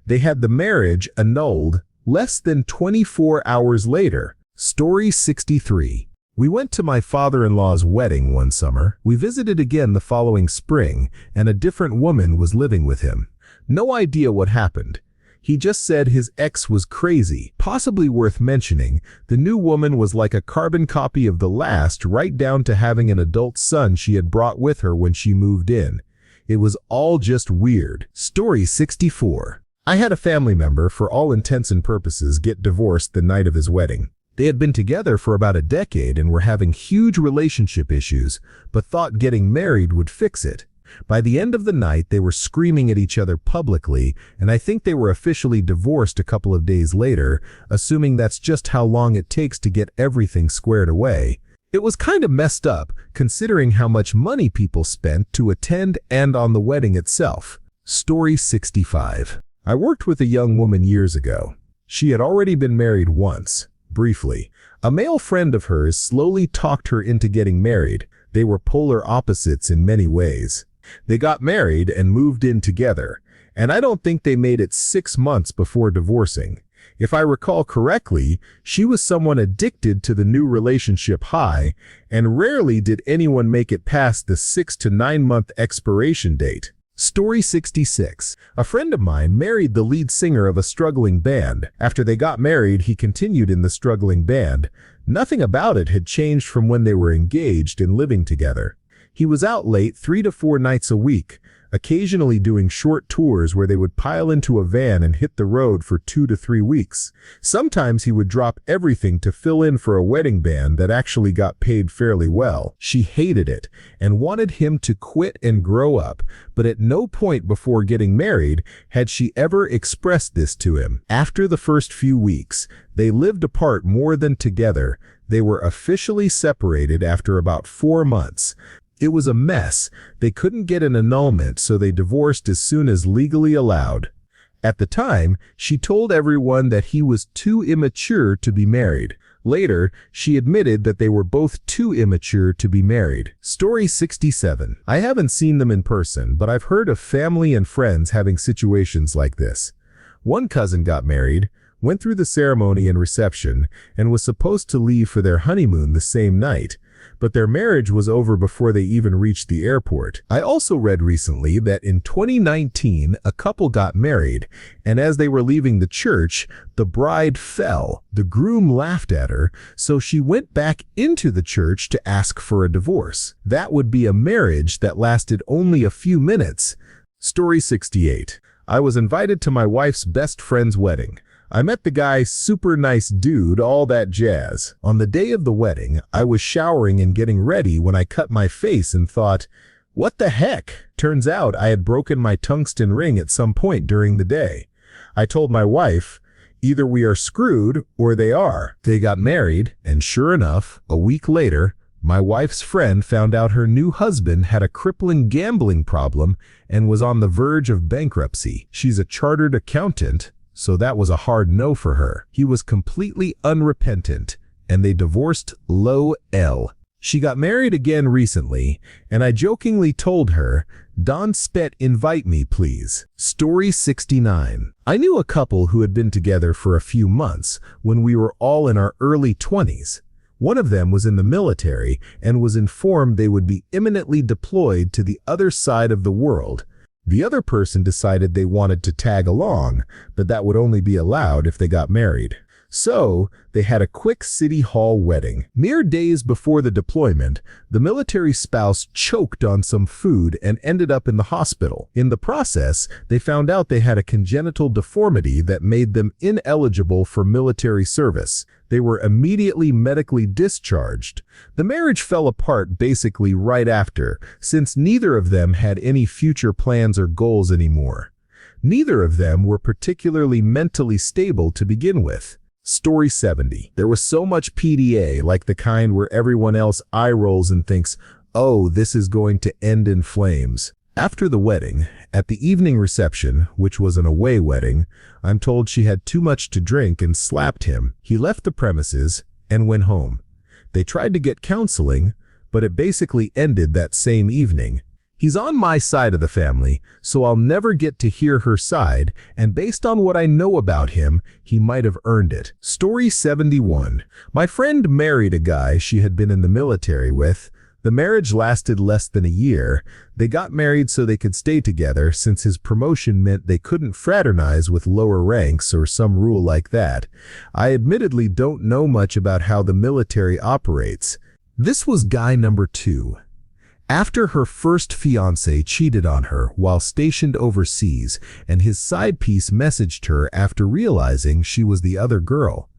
They had the marriage annulled less than 24 hours later. Story 63. We went to my father-in-law's wedding one summer. We visited again the following spring, and a different woman was living with him. No idea what happened. He just said his ex was crazy. Possibly worth mentioning, the new woman was like a carbon copy of the last, right down to having an adult son she had brought with her when she moved in. It was all just weird. Story 64. I had a family member, for all intents and purposes, get divorced the night of his wedding. They had been together for about a decade and were having huge relationship issues, but thought getting married would fix it. By the end of the night, they were screaming at each other publicly, and I think they were officially divorced a couple of days later, assuming that's just how long it takes to get everything squared away. It was kind of messed up, considering how much money people spent to attend and on the wedding itself. Story 65. I worked with a young woman years ago. She had already been married once. Briefly, a male friend of hers slowly talked her into getting married. They were polar opposites in many ways. They got married and moved in together, and I don't think they made it 6 months before divorcing. If I recall correctly, she was someone addicted to the new relationship high, and rarely did anyone make it past the 6 to 9 month expiration date. Story 66. A friend of mine married the lead singer of a struggling band. After they got married, he continued in the struggling band. Nothing about it had changed from when they were engaged and living together. He was out late 3 to 4 nights a week, occasionally doing short tours where they would pile into a van and hit the road for 2 to 3 weeks. Sometimes he would drop everything to fill in for a wedding band that actually got paid fairly well. She hated it and wanted him to quit and grow up, but at no point before getting married had she ever expressed this to him. After the first few weeks, they lived apart more than together. They were officially separated after about 4 months. It was a mess. They couldn't get an annulment, so they divorced as soon as legally allowed. At the time, she told everyone that he was too immature to be married. Later, she admitted that they were both too immature to be married. Story 67. I haven't seen them in person, but I've heard of family and friends having situations like this. One cousin got married, went through the ceremony and reception, and was supposed to leave for their honeymoon the same night, but their marriage was over before they even reached the airport. I also read recently that in 2019, a couple got married, and as they were leaving the church, the bride fell. The groom laughed at her, so she went back into the church to ask for a divorce. That would be a marriage that lasted only a few minutes. Story 68. I was invited to my wife's best friend's wedding. I met the guy, super nice dude, all that jazz. On the day of the wedding, I was showering and getting ready when I cut my face and thought, what the heck? Turns out I had broken my tungsten ring at some point during the day. I told my wife, either we are screwed or they are. They got married, and sure enough, a week later, my wife's friend found out her new husband had a crippling gambling problem and was on the verge of bankruptcy. She's a chartered accountant, so that was a hard no for her. He was completely unrepentant, and they divorced LOL. She got married again recently, and I jokingly told her, Don Spet, invite me, please. Story 69. I knew a couple who had been together for a few months when we were all in our early 20s. One of them was in the military and was informed they would be imminently deployed to the other side of the world. The other person decided they wanted to tag along, but that would only be allowed if they got married. So, they had a quick city hall wedding. Mere days before the deployment, the military spouse choked on some food and ended up in the hospital. In the process, they found out they had a congenital deformity that made them ineligible for military service. They were immediately medically discharged. The marriage fell apart basically right after, since neither of them had any future plans or goals anymore. Neither of them were particularly mentally stable to begin with. Story 70. There was so much PDA, like the kind where everyone else eye rolls and thinks, oh, this is going to end in flames. After the wedding, at the evening reception, which was an away wedding, I'm told she had too much to drink and slapped him. He left the premises and went home. They tried to get counseling, but it basically ended that same evening. He's on my side of the family, so I'll never get to hear her side, and based on what I know about him, he might have earned it. Story 71. My friend married a guy she had been in the military with. The marriage lasted less than a year. They got married so they could stay together, since his promotion meant they couldn't fraternize with lower ranks or some rule like that. I admittedly don't know much about how the military operates. This was guy number 2. After her first fiancé cheated on her while stationed overseas, and his side piece messaged her after realizing she was the other girl.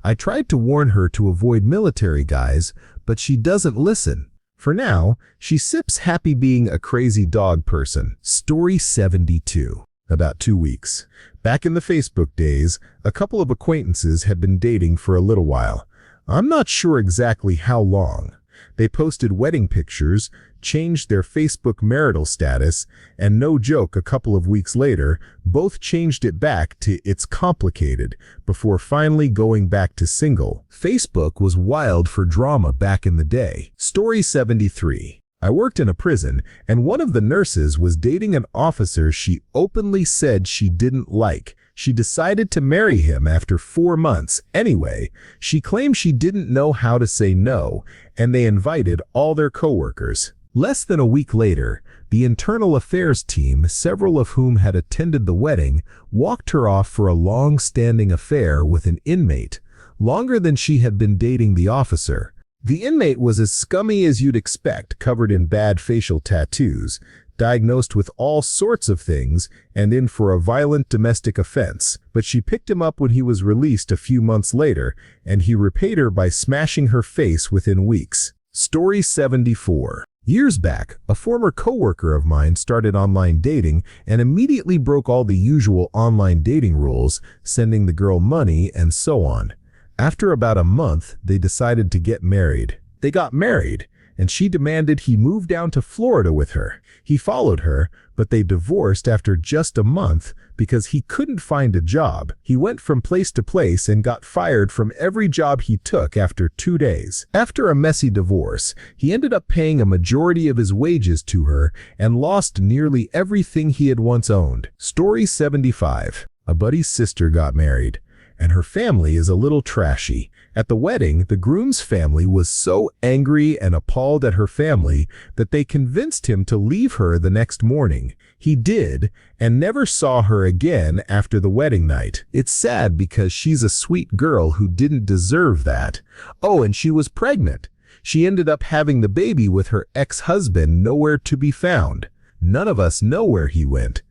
I tried to warn her to avoid military guys, but she doesn't listen. For now, she sips happy being a crazy dog person. Story 72. About 2 weeks. Back in the Facebook days, a couple of acquaintances had been dating for a little while. I'm not sure exactly how long. They posted wedding pictures, changed their Facebook marital status, and no joke, a couple of weeks later, both changed it back to "it's complicated" before finally going back to single. Facebook was wild for drama back in the day. Story 73. I worked in a prison, and one of the nurses was dating an officer she openly said she didn't like. She decided to marry him after 4 months. Anyway, she claimed she didn't know how to say no, and they invited all their coworkers. Less than a week later, the internal affairs team, several of whom had attended the wedding, walked her off for a long-standing affair with an inmate, longer than she had been dating the officer. The inmate was as scummy as you'd expect, covered in bad facial tattoos, diagnosed with all sorts of things, and in for a violent domestic offense. But she picked him up when he was released a few months later, and he repaid her by smashing her face within weeks. Story 74. Years back, a former coworker of mine started online dating and immediately broke all the usual online dating rules, sending the girl money and so on. After about a month, they decided to get married. They got married, and she demanded he move down to Florida with her. He followed her, but they divorced after just a month because he couldn't find a job. He went from place to place and got fired from every job he took after 2 days. After a messy divorce, he ended up paying a majority of his wages to her and lost nearly everything he had once owned. Story 75. A buddy's sister got married, and her family is a little trashy. At the wedding, the groom's family was so angry and appalled at her family that they convinced him to leave her the next morning. He did, and never saw her again after the wedding night. It's sad because she's a sweet girl who didn't deserve that. Oh, and she was pregnant. She ended up having the baby with her ex-husband nowhere to be found. None of us know where he went.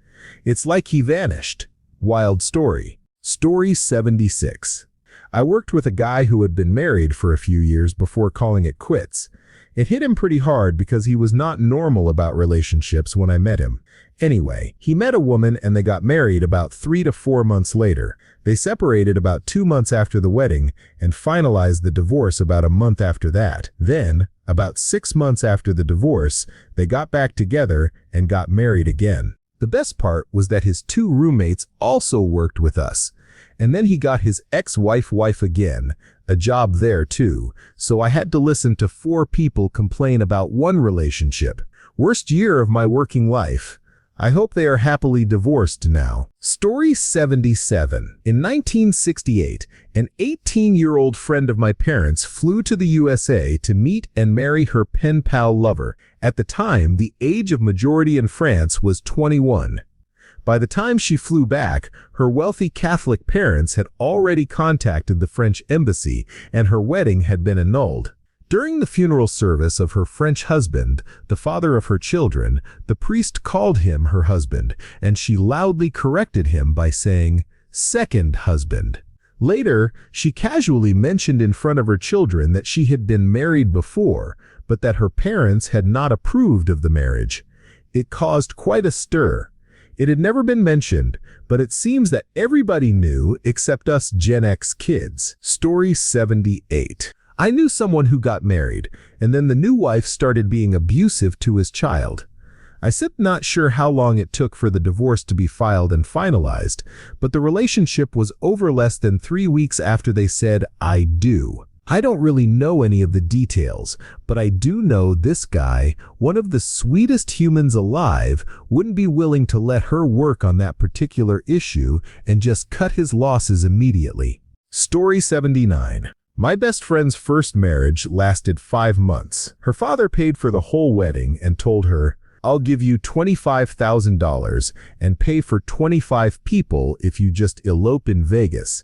It's like he vanished. Wild story. Story 76. I worked with a guy who had been married for a few years before calling it quits. It hit him pretty hard because he was not normal about relationships when I met him. Anyway, he met a woman and they got married about 3 to 4 months later. They separated about 2 months after the wedding and finalized the divorce about a month after that. Then, about 6 months after the divorce, they got back together and got married again. The best part was that his 2 roommates also worked with us. And then he got his ex-wife again, a job there too, so I had to listen to 4 people complain about one relationship. Worst year of my working life. I hope they are happily divorced now. Story 77. In 1968, an 18-year-old friend of my parents flew to the USA to meet and marry her pen pal lover. At the time, the age of majority in France was 21. By the time she flew back, her wealthy Catholic parents had already contacted the French embassy and her wedding had been annulled. During the funeral service of her French husband, the father of her children, the priest called him her husband, and she loudly corrected him by saying, "second husband." Later, she casually mentioned in front of her children that she had been married before, but that her parents had not approved of the marriage. It caused quite a stir. It had never been mentioned, but it seems that everybody knew except us Gen X kids. Story 78. I knew someone who got married, and then the new wife started being abusive to his child. I said not sure how long it took for the divorce to be filed and finalized, but the relationship was over less than 3 weeks after they said, "I do." I don't really know any of the details, but I do know this guy, one of the sweetest humans alive, wouldn't be willing to let her work on that particular issue and just cut his losses immediately. Story 79. My best friend's first marriage lasted 5 months. Her father paid for the whole wedding and told her, "I'll give you $25,000 and pay for 25 people if you just elope in Vegas.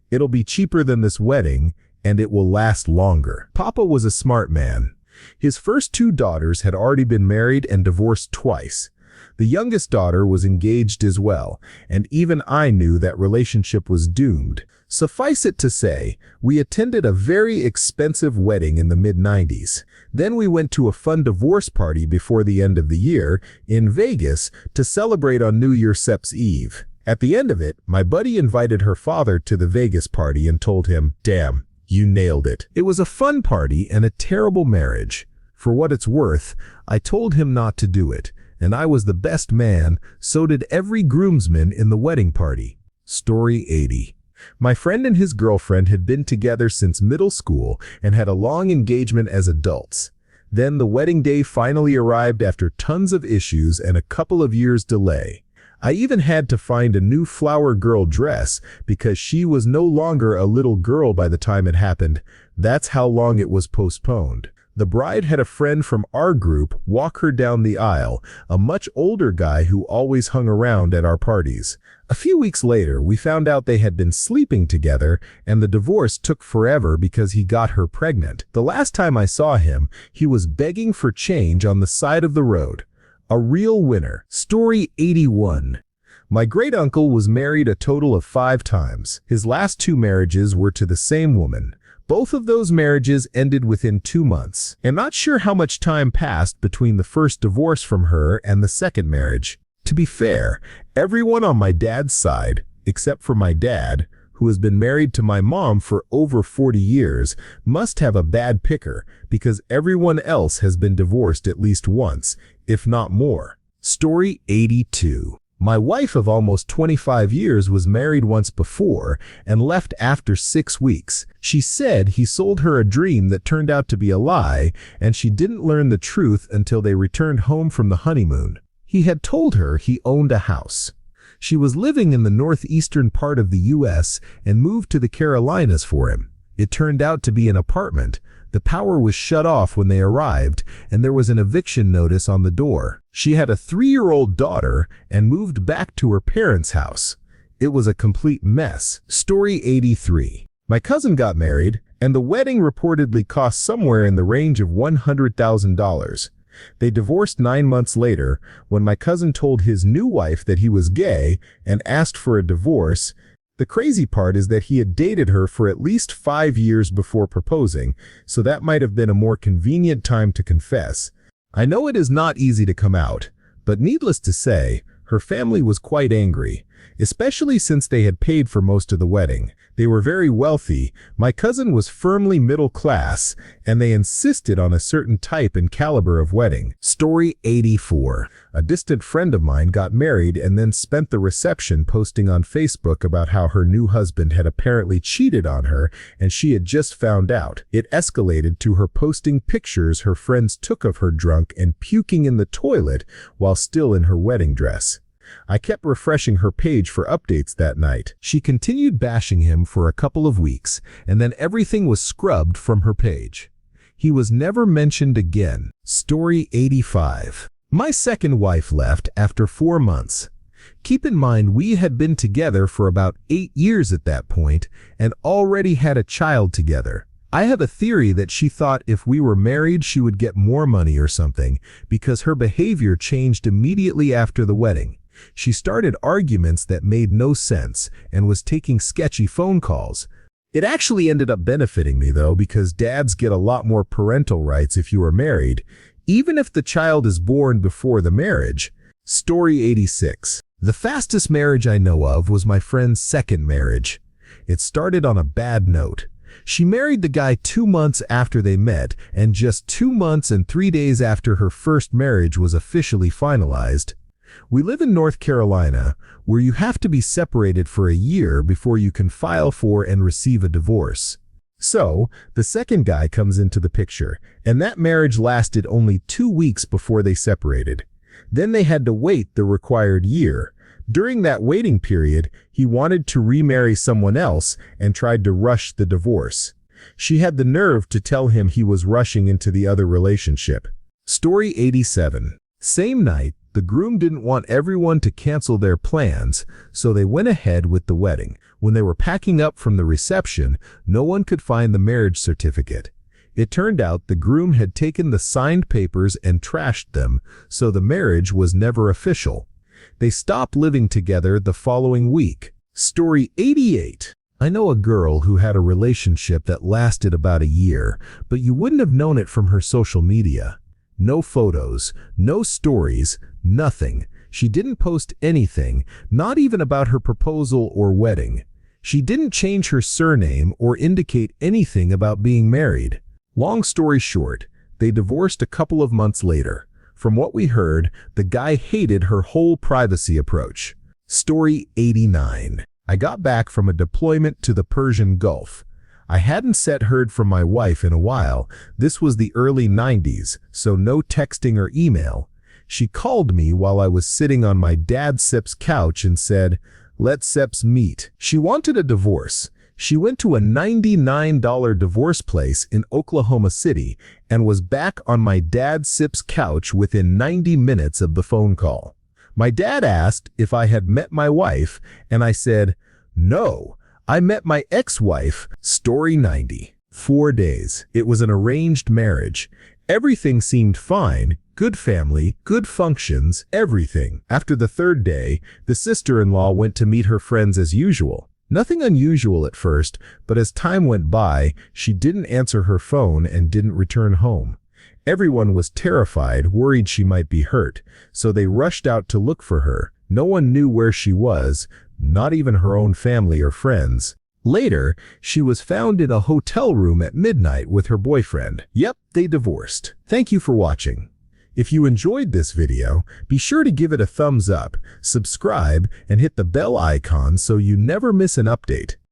It'll be cheaper than this wedding, and it will last longer." Papa was a smart man. His first 2 daughters had already been married and divorced twice. The youngest daughter was engaged as well, and even I knew that relationship was doomed. Suffice it to say, we attended a very expensive wedding in the mid-90s. Then we went to a fun divorce party before the end of the year in Vegas to celebrate on New Year's Eve. At the end of it, my buddy invited her father to the Vegas party and told him, "Damn, you nailed it." It was a fun party and a terrible marriage. For what it's worth, I told him not to do it, and I was the best man, so did every groomsman in the wedding party. Story 80. My friend and his girlfriend had been together since middle school and had a long engagement as adults. Then the wedding day finally arrived after tons of issues and a couple of years delay. I even had to find a new flower girl dress because she was no longer a little girl by the time it happened. That's how long it was postponed. The bride had a friend from our group walk her down the aisle, a much older guy who always hung around at our parties. A few weeks later, we found out they had been sleeping together, and the divorce took forever because he got her pregnant. The last time I saw him, he was begging for change on the side of the road. A real winner. Story 81. My great-uncle was married a total of 5 times. His last 2 marriages were to the same woman. Both of those marriages ended within 2 months. I'm not sure how much time passed between the first divorce from her and the second marriage. To be fair, everyone on my dad's side, except for my dad, who who has been married to my mom for over 40 years, must have a bad picker because everyone else has been divorced at least once, if not more. Story 82. My wife of almost 25 years was married once before and left after 6 weeks. She said he sold her a dream that turned out to be a lie, and she didn't learn the truth until they returned home from the honeymoon. He had told her he owned a house. She was living in the northeastern part of the U.S. and moved to the Carolinas for him. It turned out to be an apartment. The power was shut off when they arrived, and there was an eviction notice on the door. She had a 3-year-old daughter and moved back to her parents' house. It was a complete mess. Story 83. My cousin got married, and the wedding reportedly cost somewhere in the range of $100,000. They divorced 9 months later when my cousin told his new wife that he was gay and asked for a divorce. The crazy part is that he had dated her for at least 5 years before proposing, so that might have been a more convenient time to confess. I know it is not easy to come out, but needless to say, her family was quite angry, especially since they had paid for most of the wedding. They were very wealthy, my cousin was firmly middle class, and they insisted on a certain type and caliber of wedding. Story 84. A distant friend of mine got married and then spent the reception posting on Facebook about how her new husband had apparently cheated on her and she had just found out. It escalated to her posting pictures her friends took of her drunk and puking in the toilet while still in her wedding dress. I kept refreshing her page for updates that night. She continued bashing him for a couple of weeks, and then everything was scrubbed from her page. He was never mentioned again. Story 85. My second wife left after 4 months. Keep in mind we had been together for about 8 years at that point and already had a child together. I have a theory that she thought if we were married she would get more money or something because her behavior changed immediately after the wedding. She started arguments that made no sense and was taking sketchy phone calls. It actually ended up benefiting me though because dads get a lot more parental rights if you are married, even if the child is born before the marriage. Story 86. The fastest marriage I know of was my friend's second marriage. It started on a bad note. She married the guy 2 months after they met and just 2 months and 3 days after her first marriage was officially finalized. We live in North Carolina, where you have to be separated for a year before you can file for and receive a divorce. So, the second guy comes into the picture, and that marriage lasted only 2 weeks before they separated. Then they had to wait the required year. During that waiting period, he wanted to remarry someone else and tried to rush the divorce. She had the nerve to tell him he was rushing into the other relationship. Story 87. Same night, the groom didn't want everyone to cancel their plans, so they went ahead with the wedding. When they were packing up from the reception, no one could find the marriage certificate. It turned out the groom had taken the signed papers and trashed them, so the marriage was never official. They stopped living together the following week. Story 88. I know a girl who had a relationship that lasted about a year, but you wouldn't have known it from her social media. No photos, no stories, nothing. She didn't post anything, not even about her proposal or wedding. She didn't change her surname or indicate anything about being married. Long story short, they divorced a couple of months later. From what we heard, the guy hated her whole privacy approach. Story 89. I got back from a deployment to the Persian Gulf. I hadn't heard from my wife in a while. This was the early 90s, so no texting or email. She called me while I was sitting on my dad Sip's couch and said, "Let's Seps meet." She wanted a divorce. She went to a $99 divorce place in Oklahoma City and was back on my dad Sip's couch within 90 minutes of the phone call. My dad asked if I had met my wife, and I said, "No, I met my ex-wife." Story 90. 4 days. It was an arranged marriage. Everything seemed fine. Good family, good functions, everything. After the 3rd day, the sister-in-law went to meet her friends as usual. Nothing unusual at first, but as time went by, she didn't answer her phone and didn't return home. Everyone was terrified, worried she might be hurt, so they rushed out to look for her. No one knew where she was, not even her own family or friends. Later, she was found in a hotel room at midnight with her boyfriend. Yep, they divorced. Thank you for watching. If you enjoyed this video, be sure to give it a thumbs up, subscribe, and hit the bell icon so you never miss an update.